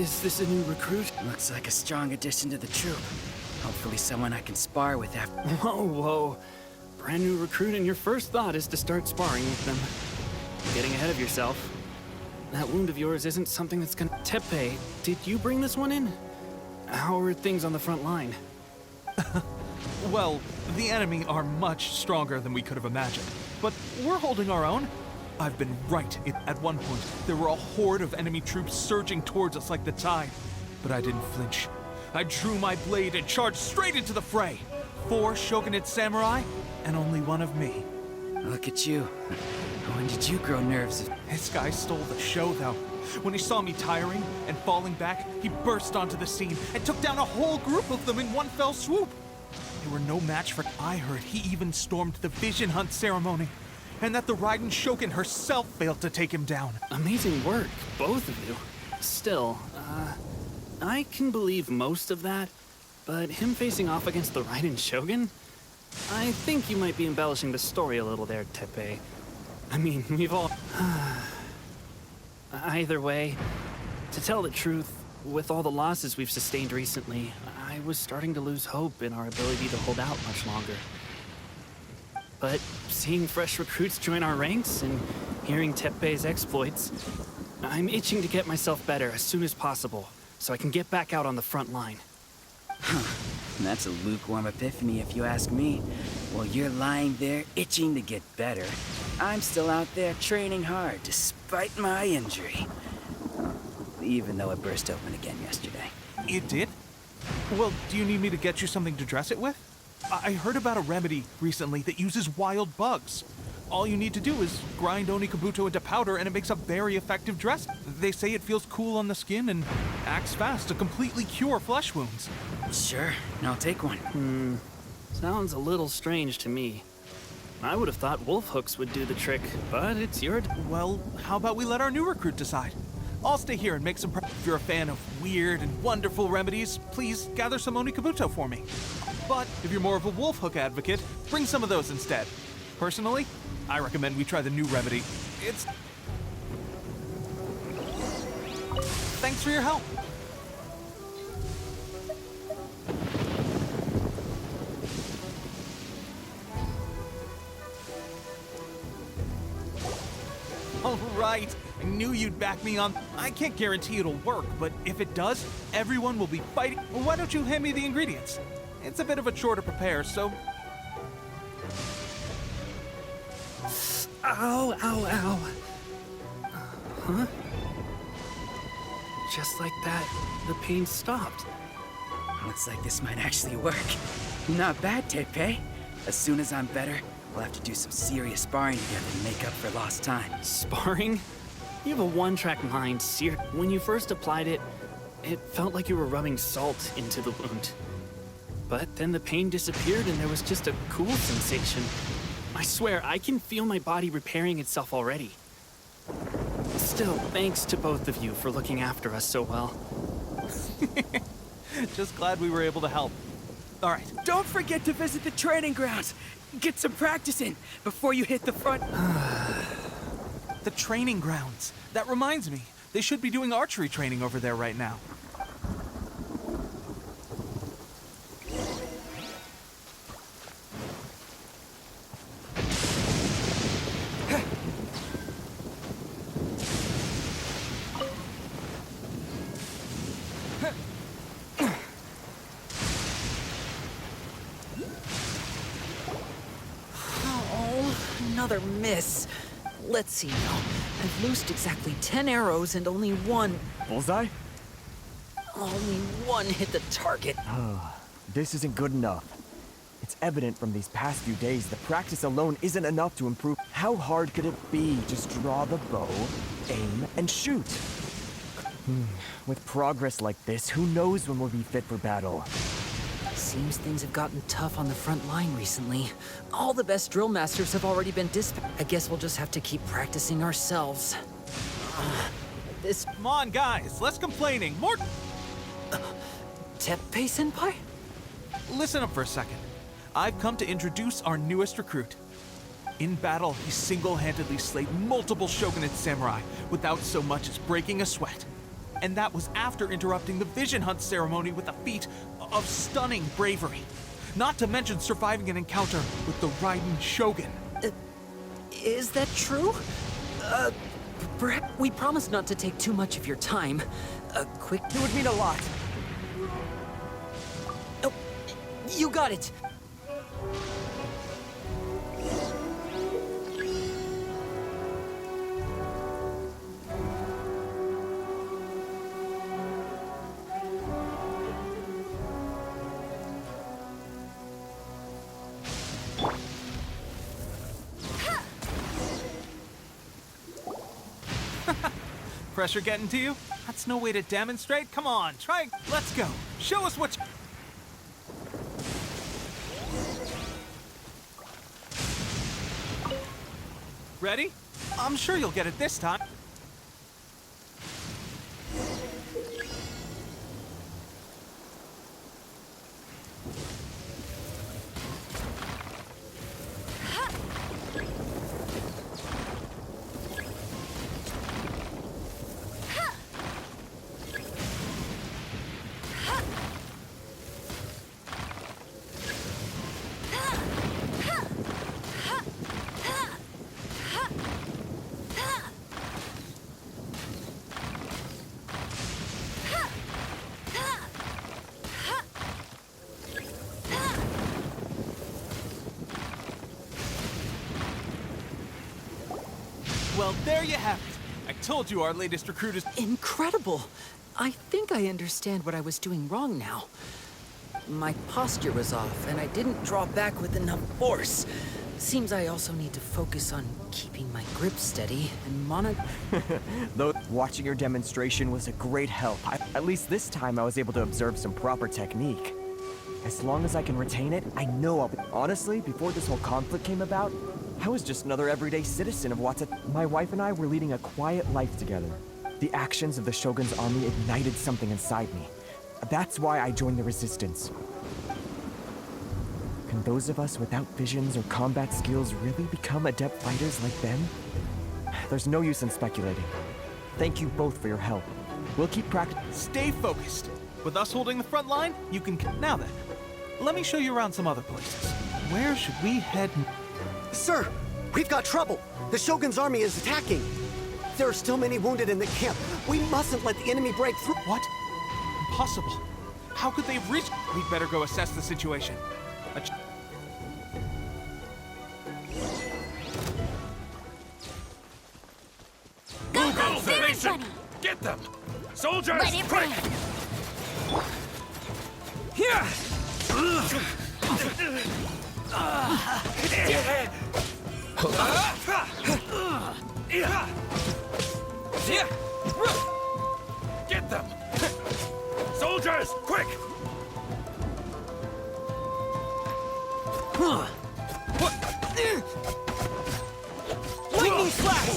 Is this a new recruit? Looks like a strong addition to the troop. Hopefully someone I can spar with after. Whoa. Brand new recruit and your first thought is to start sparring with them. You're getting ahead of yourself. That wound of yours isn't something that's gonna... Teppei, did you bring this one in? How are things on the front line? Well, the enemy are much stronger than we could have imagined, but we're holding our own. I've been right. At one point, there were a horde of enemy troops surging towards us like the tide, but I didn't flinch. I drew my blade and charged straight into the fray. 4 shogunate samurai, and only one of me. Look at you. When did you grow nerves? This guy stole the show, though. When he saw me tiring and falling back, he burst onto the scene and took down a whole group of them in one fell swoop. They were no match for... I heard he even stormed the Vision Hunt ceremony, and that the Raiden Shogun herself failed to take him down. Amazing work, both of you. Still, I can believe most of that, but him facing off against the Raiden Shogun? I think you might be embellishing the story a little there, Teppei. I mean, we've all... Either way, to tell the truth, with all the losses we've sustained recently, I was starting to lose hope in our ability to hold out much longer. But seeing fresh recruits join our ranks and hearing Teppei's exploits, I'm itching to get myself better as soon as possible, so I can get back out on the front line. That's a lukewarm epiphany if you ask me. While you're lying there itching to get better, I'm still out there training hard despite my injury. Even though it burst open again yesterday. It did? Well, do you need me to get you something to dress it with? I heard about a remedy recently that uses wild bugs. All you need to do is grind Onikabuto into powder and it makes a very effective dress. They say it feels cool on the skin and acts fast to completely cure flesh wounds. Sure, I'll take one. Sounds a little strange to me. I would have thought wolf hooks would do the trick, but it's your... Well, how about we let our new recruit decide? I'll stay here and make some If you're a fan of weird and wonderful remedies, please gather some Onikabuto for me. But if you're more of a wolf hook advocate, bring some of those instead. Personally, I recommend we try the new remedy. It's... Thanks for your help. All right, I knew you'd back me on. I can't guarantee it'll work, but if it does, everyone will be fighting. Well, why don't you hand me the ingredients? It's a bit of a chore to prepare, so... Ow, ow, ow. Huh? Just like that, the pain stopped. Looks like this might actually work. Not bad, Teppei. As soon as I'm better, we'll have to do some serious sparring together to make up for lost time. Sparring? You have a one-track mind, Seer. When you first applied it, it felt like you were rubbing salt into the wound. But then the pain disappeared and there was just a cool sensation. I swear, I can feel my body repairing itself already. Still, thanks to both of you for looking after us so well. Just glad we were able to help. All right. Don't forget to visit the training grounds. Get some practice in before you hit the front. The training grounds. That reminds me. They should be doing archery training over there right now. Another miss. Let's see now. I've loosed exactly 10 arrows and only one... Bullseye? Only one hit the target. This isn't good enough. It's evident from these past few days the practice alone isn't enough to improve. How hard could it be? Just draw the bow, aim, and shoot. With progress like this, who knows when we'll be fit for battle? Seems things have gotten tough on the front line recently. All the best drill masters have already been dispatched. I guess we'll just have to keep practicing ourselves. This... Come on, guys. Less complaining. More... Teppei-senpai? Listen up for a second. I've come to introduce our newest recruit. In battle, he single-handedly slayed multiple shogunate samurai without so much as breaking a sweat. And that was after interrupting the Vision Hunt ceremony with a feat of stunning bravery. Not to mention surviving an encounter with the Raiden Shogun. Is that true? Perhaps we promise not to take too much of your time. A quick... It would mean a lot. Oh, you got it! Pressure getting to you? That's no way to demonstrate. Come on, try. Let's go. Show us what you... Ready? I'm sure you'll get it this time. Well, there you have it. I told you our latest recruit is... Incredible! I think I understand what I was doing wrong now. My posture was off, and I didn't draw back with enough force. Seems I also need to focus on keeping my grip steady and monitor... Though watching your demonstration was a great help. At least this time I was able to observe some proper technique. As long as I can retain it, I know I'll be... Honestly, before this whole conflict came about, I was just another everyday citizen of Watsa. My wife and I were leading a quiet life together. The actions of the Shogun's army ignited something inside me. That's why I joined the resistance. Can those of us without visions or combat skills really become adept fighters like them? There's no use in speculating. Thank you both for your help. We'll keep practicing. Stay focused. With us holding the front line, you can... Now then, let me show you around some other places. Where should we head? Sir, we've got trouble. The Shogun's army is attacking. There are still many wounded in the camp. We mustn't let the enemy break through. What? Impossible. How could they have reached? We'd better go assess the situation. Go, Station! Get them! Soldiers, Let it quick! rain! Here! Get them! Soldiers, quick! Lightning slash!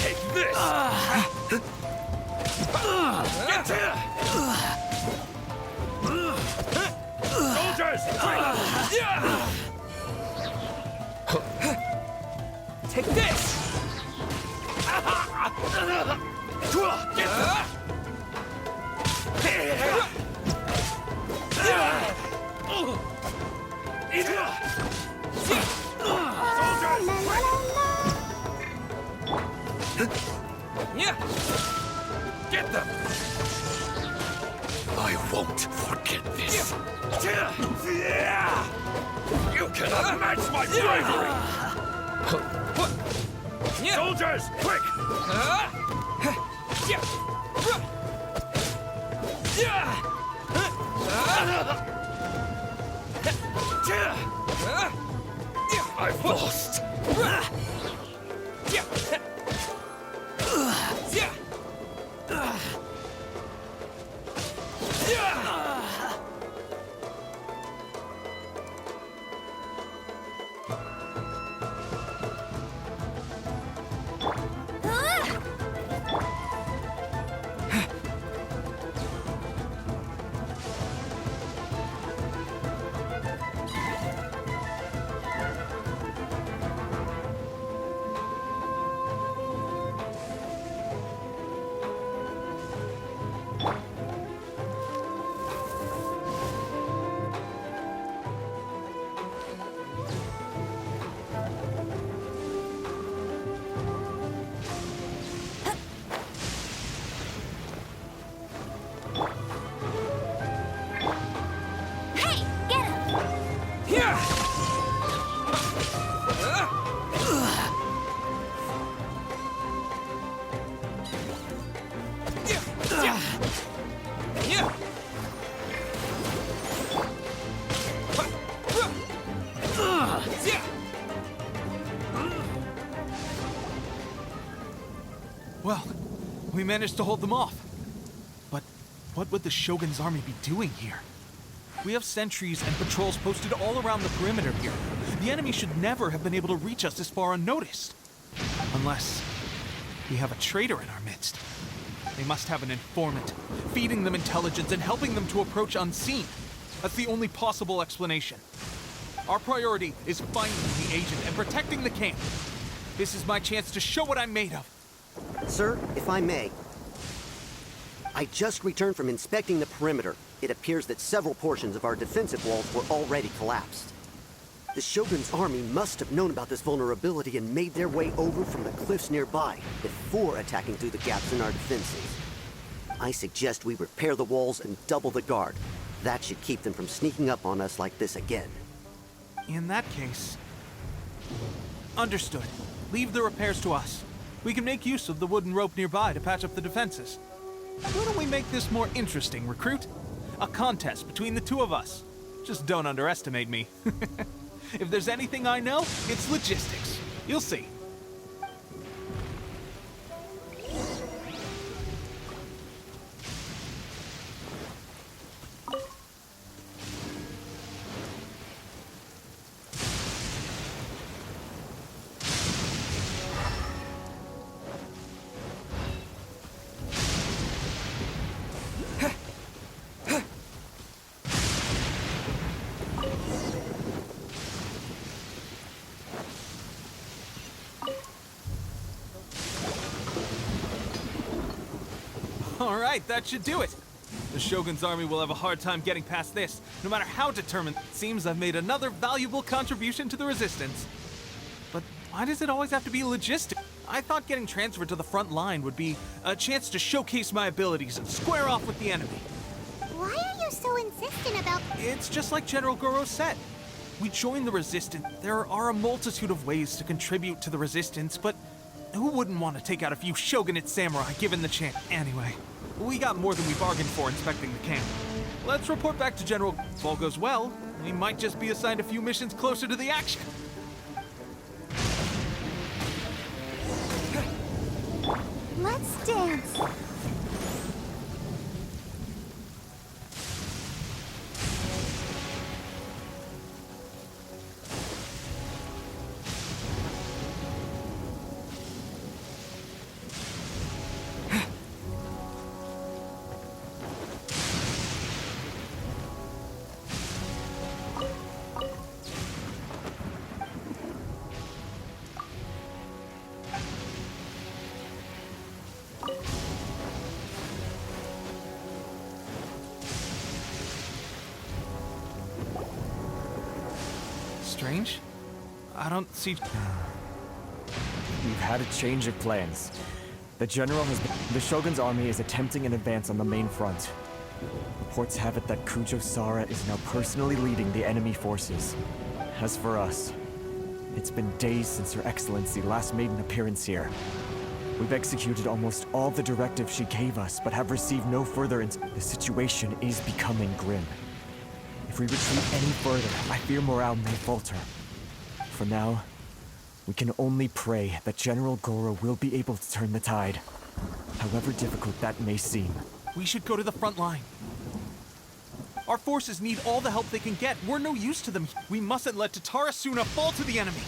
Take this! Get here! Soldiers, quick! Take this! Get them! Get them! I won't forget this. You cannot match my bravery! Soldiers, quick! I've lost. Well, we managed to hold them off. But what would the Shogun's army be doing here? We have sentries and patrols posted all around the perimeter here. The enemy should never have been able to reach us this far unnoticed. Unless we have a traitor in our midst. They must have an informant, feeding them intelligence and helping them to approach unseen. That's the only possible explanation. Our priority is finding the agent and protecting the camp. This is my chance to show what I'm made of. Sir, if I may. I just returned from inspecting the perimeter. It appears that several portions of our defensive walls were already collapsed. The Shogun's army must have known about this vulnerability and made their way over from the cliffs nearby before attacking through the gaps in our defenses. I suggest we repair the walls and double the guard. That should keep them from sneaking up on us like this again. In that case... Understood. Leave the repairs to us. We can make use of the wooden rope nearby to patch up the defenses. Why don't we make this more interesting, recruit? A contest between the two of us. Just don't underestimate me. If there's anything I know, it's logistics. You'll see. All right, that should do it. The Shogun's army will have a hard time getting past this, no matter how determined. It seems I've made another valuable contribution to the resistance. But why does it always have to be logistic? I thought getting transferred to the front line would be a chance to showcase my abilities and square off with the enemy. Why are you so insistent about... It's just like General Goro said. We join the resistance. There are a multitude of ways to contribute to the resistance, but who wouldn't want to take out a few shogunate samurai given the chance? Anyway, we got more than we bargained for inspecting the camp. Let's report back to General. If all goes well, we might just be assigned a few missions closer to the action. Let's dance. Strange? I don't see... We've had a change of plans. The general has been... The Shogun's army is attempting an advance on the main front. Reports have it that Kujo Sara is now personally leading the enemy forces. As for us, it's been days since Her Excellency last made an appearance here. We've executed almost all the directives she gave us, but have received no further The situation is becoming grim. If we retreat any further, I fear morale may falter. For now, we can only pray that General Goro will be able to turn the tide, however difficult that may seem. We should go to the front line. Our forces need all the help they can get. We're no use to them. We mustn't let Tatarasuna fall to the enemy.